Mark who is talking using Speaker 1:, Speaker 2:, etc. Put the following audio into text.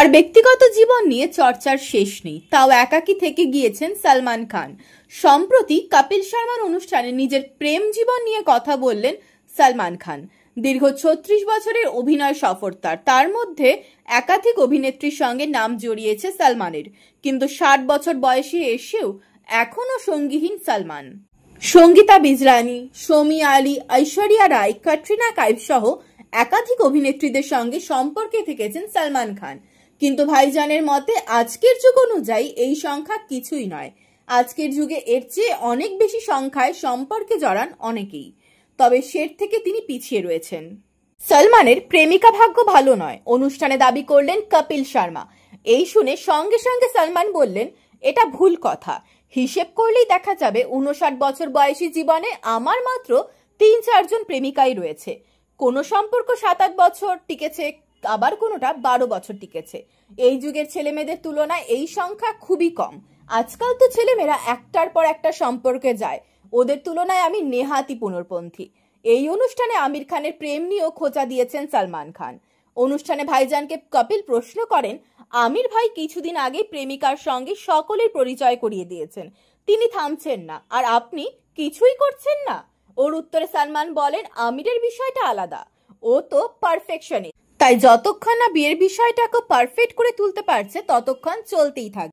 Speaker 1: তার ব্যক্তিগত জীবন নিয়ে চর্চার শেষ নেই, তাও একাকী থেকে গিয়েছেন সালমান খান। সম্প্রতি কপিল শর্মার অনুষ্ঠানে নিজের প্রেম জীবন নিয়ে কথা বললেন সালমান খান। দীর্ঘ ৩৬ বছরের অভিনয় সফর তার মধ্যে একাধিক অভিনেত্রীর সঙ্গে নাম জড়িয়েছে সালমানের, কিন্তু ৬০ বছর বয়সে এসেও এখনো সঙ্গীহীন সালমান। সঙ্গীতা বিজরানি, শমী আলী, ঐশ্বরিয়া রায়, ক্যাটরিনা কাইফ সহ একাধিক অভিনেত্রীদের সঙ্গে সম্পর্কে থেকেছেন সালমান খান। কিন্তু ভাইজানের মতে আজকের যুগ অনুযায়ী এই সংখ্যা কিছুই নয়। আজকের যুগে এর চেয়ে অনেক বেশি সংখ্যায় সম্পর্কে জড়ান অনেকেই, তবে সের থেকে তিনি পিছিয়ে রয়েছেন। সালমানের প্রেমিকা ভাগ্য ভালো নয়, অনুষ্ঠানে দাবি করলেন কপিল শর্মা। এই শুনে সঙ্গে সঙ্গে সালমান বললেন, এটা ভুল কথা। হিসেব করলেই দেখা যাবে 59 বছর বয়সী জীবনে আমার মাত্র ৩-৪ জন প্রেমিকাই রয়েছে। কোনো সম্পর্ক ৭-৮ বছর টিকেছে, আবার কোনোটা 12 বছর টিকেছে। এই যুগের ছেলেমেয়েদের তুলনায় এই সংখ্যা খুবই কম। আজকাল তো ছেলেমেয়েরা একটার পর একটা সম্পর্কে যায়, ওদের তুলনায় আমি নেহাতি পুনর্পন্থী। এই অনুষ্ঠানে আমির খানের প্রেম নিয়েও খোঁচা দিয়েছেন সালমান খান। অনুষ্ঠানে ভাইজানকে কপিল প্রশ্ন করেন, আমির ভাই কিছুদিন আগে প্রেমিকার সঙ্গে সকলের পরিচয় করিয়ে দিয়েছেন, তিনি থামছেন না, আর আপনি কিছুই করছেন না। ওর উত্তরে সালমান বলেন, আমিরের বিষয়টা আলাদা, ও তো পারফেকশনিস্ট, তাই যতক্ষণ না বিয়ের বিষয়টাকে পারফেক্ট করে তুলতে পারছে ততক্ষণ চলতেই থাকবে।